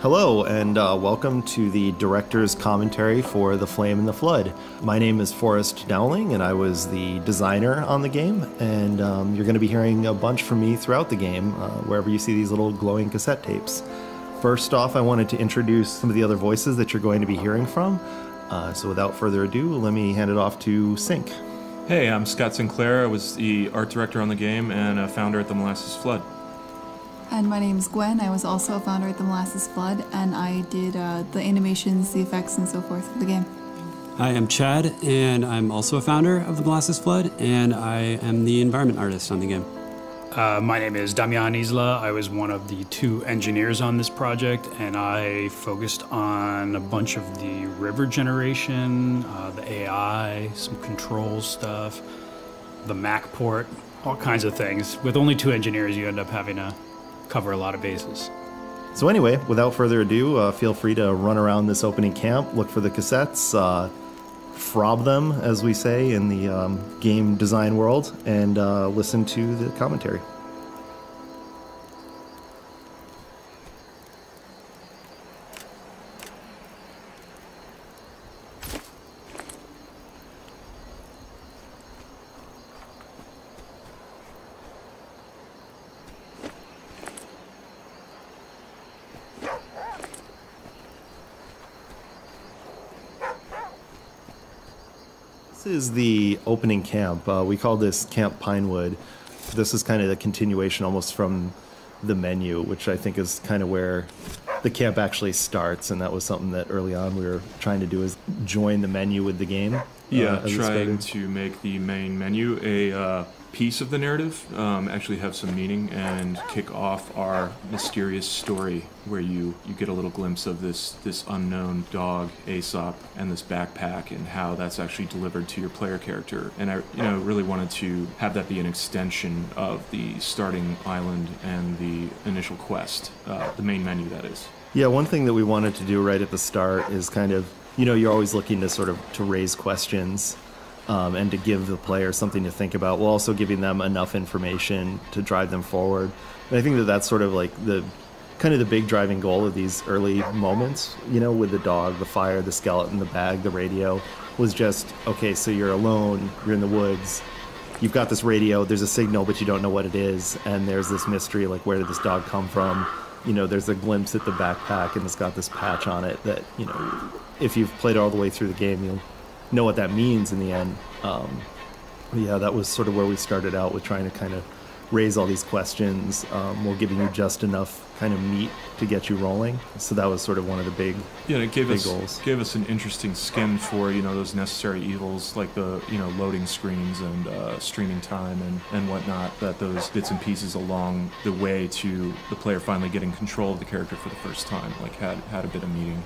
Hello, and welcome to the director's commentary for The Flame and the Flood. My name is Forrest Dowling, and I was the designer on the game, and you're going to be hearing a bunch from me throughout the game, wherever you see these little glowing cassette tapes. First off, I wanted to introduce some of the other voices that you're going to be hearing from. So without further ado, let me hand it off to Sync. Hey, I'm Scott Sinclair. I was the art director on the game and a founder at the Molasses Flood. And my name's Gwen. I was also a founder at the Molasses Flood, and I did the animations, the effects, and so forth for the game. Hi, I'm Chad, and I'm also a founder of the Molasses Flood, and I am the environment artist on the game. My name is Damian Isla. I was one of the 2 engineers on this project, and I focused on a bunch of the river generation, the AI, some control stuff, the Mac port, all kinds of things. With only 2 engineers, you end up having to cover a lot of bases. So anyway, without further ado, feel free to run around this opening camp, look for the cassettes, frob them, as we say in the game design world, and listen to the commentary. This is the opening camp. We call this Camp Pinewood. This is kind of the continuation almost from the menu, which I think is kind of where the camp actually starts, and that was something that early on we were trying to do, is join the menu with the game. Trying to make the main menu a piece of the narrative, actually have some meaning, and kick off our mysterious story where you get a little glimpse of this unknown dog, Aesop, and this backpack, and how that's actually delivered to your player character. And I really wanted to have that be an extension of the starting island and the initial quest, the main menu, that is. Yeah, one thing that we wanted to do right at the start is kind of, you're always looking to sort of to raise questions and to give the player something to think about, while also giving them enough information to drive them forward. And I think that that's sort of like the big driving goal of these early moments, with the dog, the fire, the skeleton, the bag, the radio, was just, okay, so you're alone, you're in the woods, you've got this radio, there's a signal, but you don't know what it is, and there's this mystery, like, where did this dog come from? There's a glimpse at the backpack, and it's got this patch on it that, if you've played all the way through the game, you'll know what that means in the end. Yeah, that was sort of where we started out, with trying to kind of raise all these questions while giving you just enough kind of meat to get you rolling. So that was sort of one of the big goals. Gave us an interesting skin for those necessary evils, like the loading screens and streaming time and whatnot. That those bits and pieces along the way to the player finally getting control of the character for the first time, like had a bit of meaning.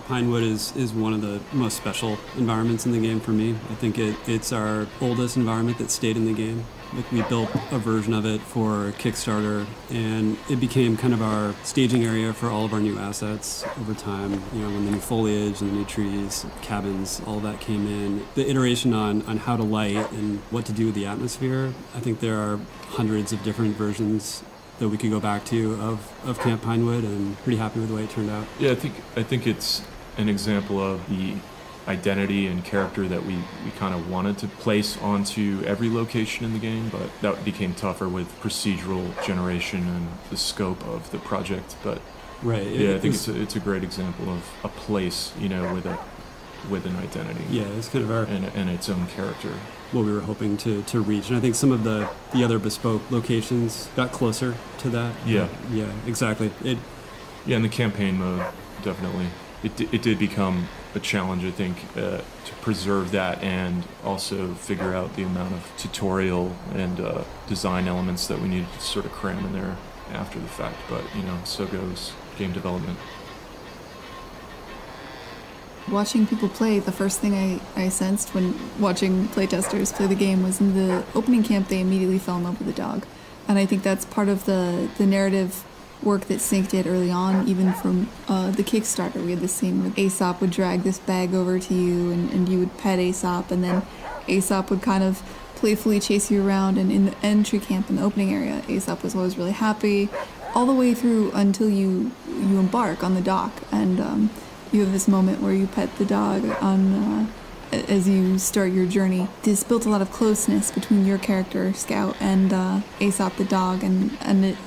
Pinewood is one of the most special environments in the game for me. I think it's our oldest environment that stayed in the game. Like, we built a version of it for Kickstarter, and it became kind of our staging area for all of our new assets over time. When the new foliage and the new trees, cabins, all that came in. The iteration on how to light and what to do with the atmosphere, I think there are hundreds of different versions that we could go back to of Camp Pinewood, and pretty happy with the way it turned out. Yeah, I think it's an example of the identity and character that we kind of wanted to place onto every location in the game, but that became tougher with procedural generation and the scope of the project. But Right. Yeah, I think it's a great example of a place, with an identity. Yeah, it's kind of our and its own character. What we were hoping to reach, and I think some of the other bespoke locations got closer to that. Yeah. Yeah, exactly. In the campaign mode, definitely. It did become a challenge, I think, to preserve that and also figure out the amount of tutorial and design elements that we needed to sort of cram in there after the fact. But, so goes game development. Watching people play, the first thing I sensed when watching playtesters play the game was in the opening camp they immediately fell in love with the dog. And I think that's part of the narrative work that Sync did early on, even from the Kickstarter. We had this scene where Aesop would drag this bag over to you and you would pet Aesop, and then Aesop would kind of playfully chase you around, and in the entry camp in the opening area, Aesop was always really happy all the way through until you embark on the dock, and you have this moment where you pet the dog on as you start your journey. This built a lot of closeness between your character, Scout, and Aesop the dog, and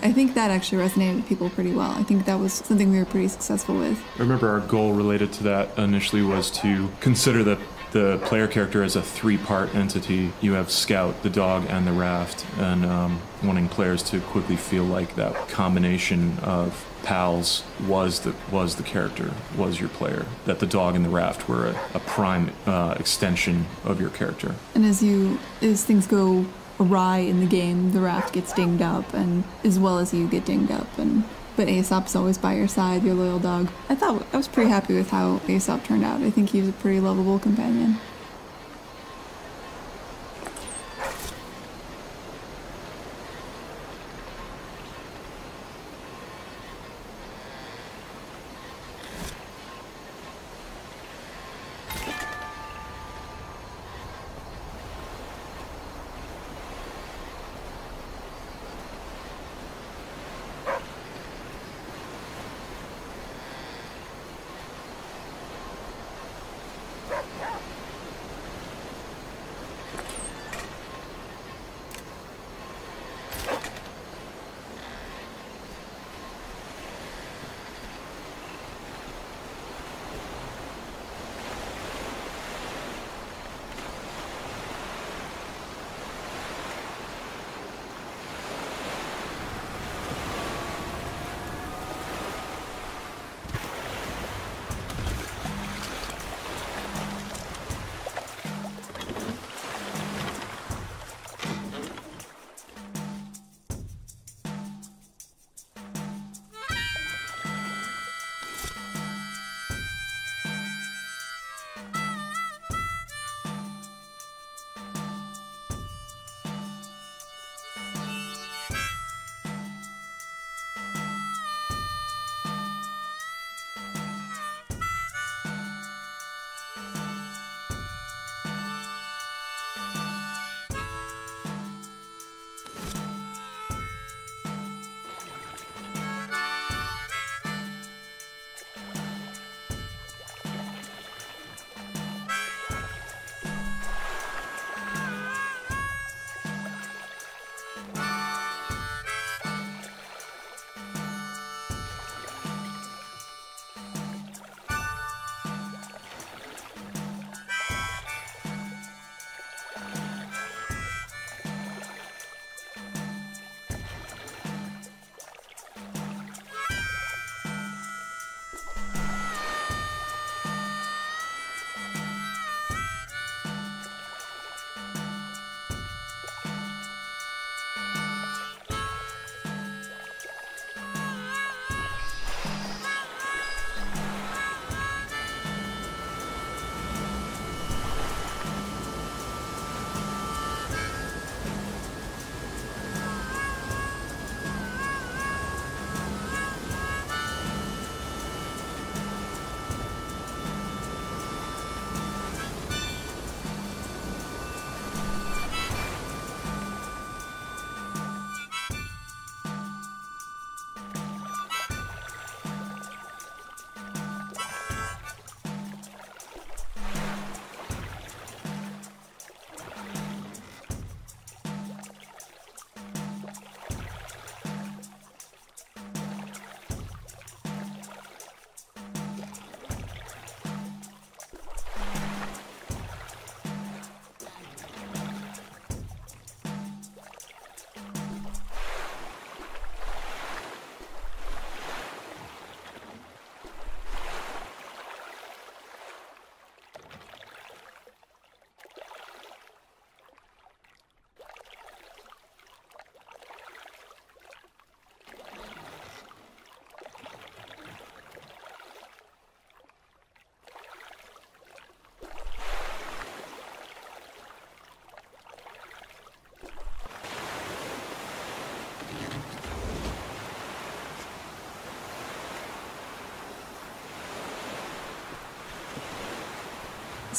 I think that actually resonated with people pretty well. I think that was something we were pretty successful with. I remember our goal related to that initially was to consider the player character as a three-part entity. You have Scout, the dog, and the raft, and wanting players to quickly feel like that combination of pals was the character, was your player, that the dog and the raft were a prime extension of your character. And as things go awry in the game, the raft gets dinged up, and as well as you get dinged up, but Aesop's always by your side, your loyal dog. I was pretty happy with how Aesop turned out. I think he was a pretty lovable companion.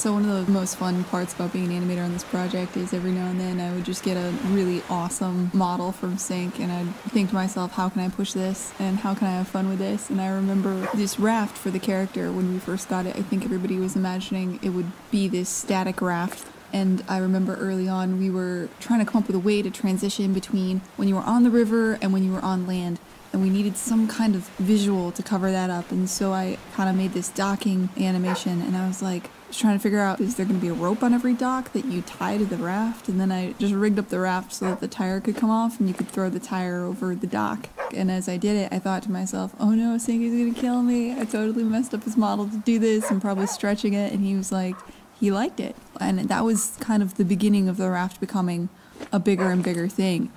So one of the most fun parts about being an animator on this project is every now and then I would just get a really awesome model from Sync, and I'd think to myself, how can I push this and how can I have fun with this? And I remember this raft for the character when we first got it. I think everybody was imagining it would be this static raft. And I remember early on we were trying to come up with a way to transition between when you were on the river and when you were on land. And we needed some kind of visual to cover that up. And so I kind of made this docking animation, and I was like, trying to figure out, is there going to be a rope on every dock that you tie to the raft? And then I just rigged up the raft so that the tire could come off and you could throw the tire over the dock. And as I did it, I thought to myself, oh no, Sanky's going to kill me. I totally messed up his model to do this and probably stretching it. And he was like, he liked it. And that was kind of the beginning of the raft becoming a bigger and bigger thing.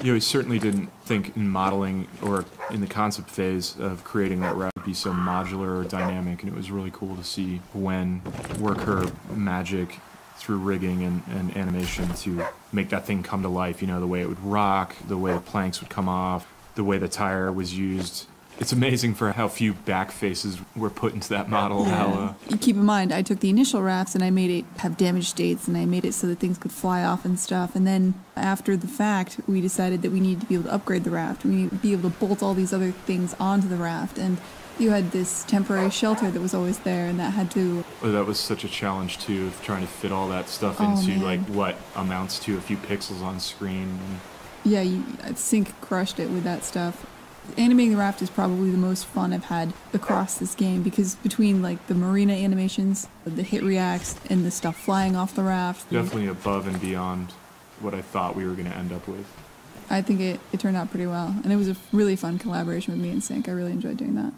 We certainly didn't think in modeling or in the concept phase of creating that raft would be so modular or dynamic, and it was really cool to see Gwen work her magic through rigging and animation to make that thing come to life. The way it would rock, the way the planks would come off, the way the tire was used. It's amazing for how few back faces were put into that model. Yeah. You keep in mind, I took the initial rafts and I made it have damage states, and I made it so that things could fly off and stuff. And then after the fact, we decided that we needed to be able to upgrade the raft. We needed to be able to bolt all these other things onto the raft. And you had this temporary shelter that was always there, and that had to... Oh, that was such a challenge, too, of trying to fit all that stuff into, like, what amounts to a few pixels on screen. Yeah, Sync crushed it with that stuff. Animating the raft is probably the most fun I've had across this game, because between like the marina animations, the hit reacts, and the stuff flying off the raft. Definitely above and beyond what I thought we were going to end up with. I think it turned out pretty well, and it was a really fun collaboration with me and Sync. I really enjoyed doing that.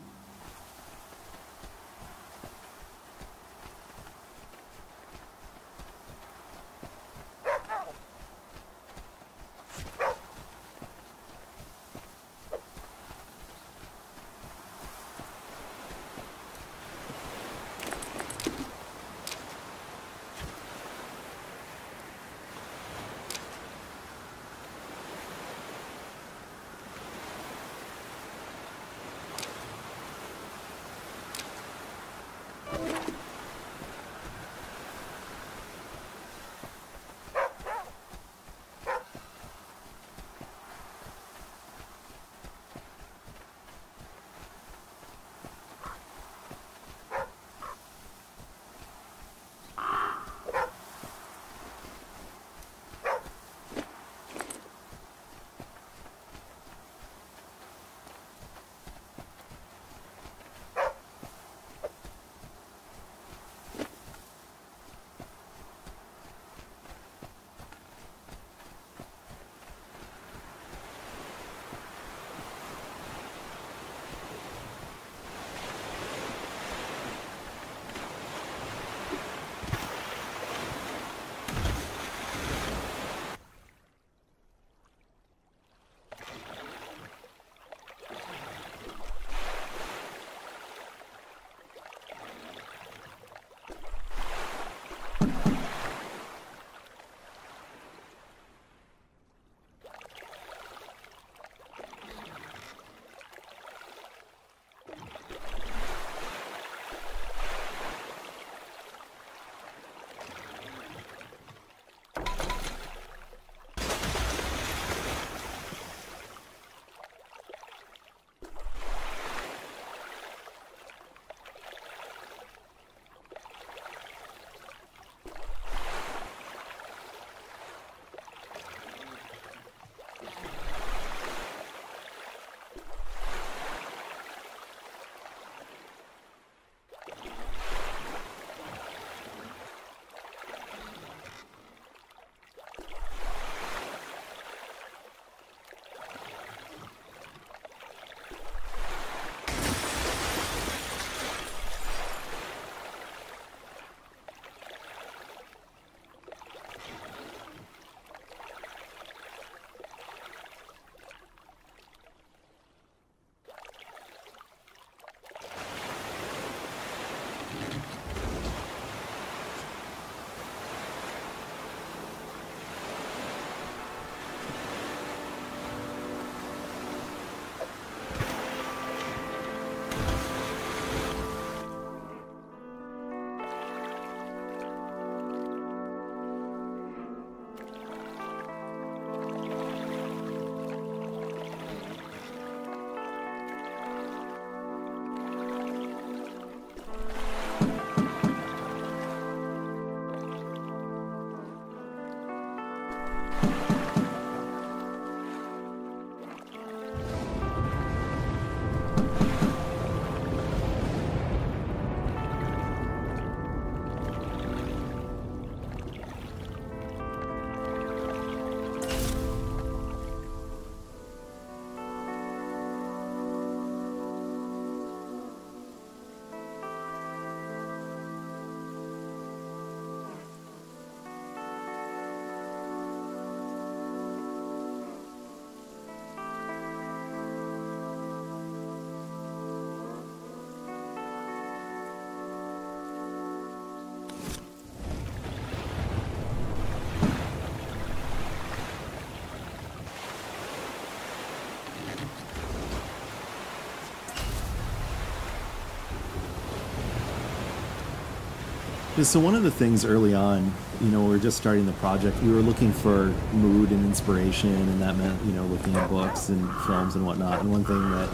Yeah, so one of the things early on, we were just starting the project, we were looking for mood and inspiration, and that meant, looking at books and films and whatnot. And one thing that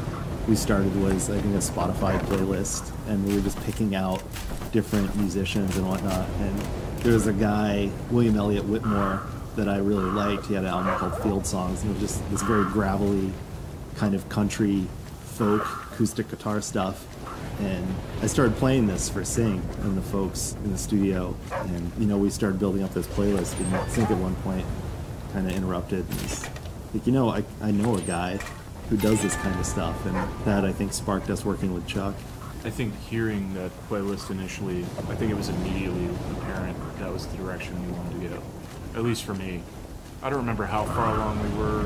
we started was, I think, a Spotify playlist, and we were just picking out different musicians and whatnot. And there was a guy, William Elliott Whitmore, that I really liked. He had an album called Field Songs, and it was just this very gravelly kind of country folk acoustic guitar stuff. And I started playing this for Sync and the folks in the studio, and we started building up this playlist. And Sync at one point kind of interrupted and was like, I know a guy who does this kind of stuff, and that, I think, sparked us working with Chuck. I think hearing that playlist initially, I think it was immediately apparent that was the direction we wanted to go, at least for me. I don't remember how far along we were,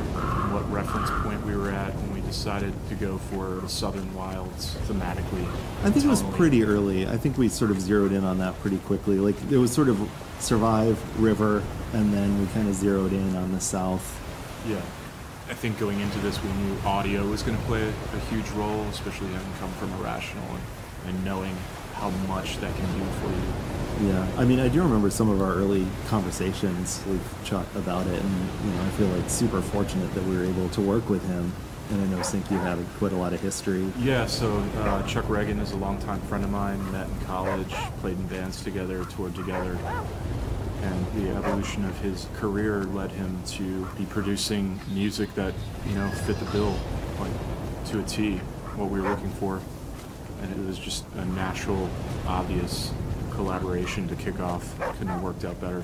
what reference point we were at when we decided to go for the Southern Wilds thematically. I think it was pretty early. I think we sort of zeroed in on that pretty quickly. Like, it was sort of Survive, River, and then we kind of zeroed in on the South. Yeah. I think going into this, we knew audio was going to play a huge role, especially having come from Irrational and knowing how much that can do for you. Yeah, I mean, I do remember some of our early conversations with Chuck about it, and I feel like super fortunate that we were able to work with him. And I know, Sync, you have quite a lot of history. Yeah, so Chuck Reagan is a longtime friend of mine, met in college, played in bands together, toured together. And the evolution of his career led him to be producing music that, fit the bill, like, to a T, what we were looking for. And it was just a natural, obvious collaboration to kick off. Couldn't have worked out better.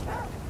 Ah!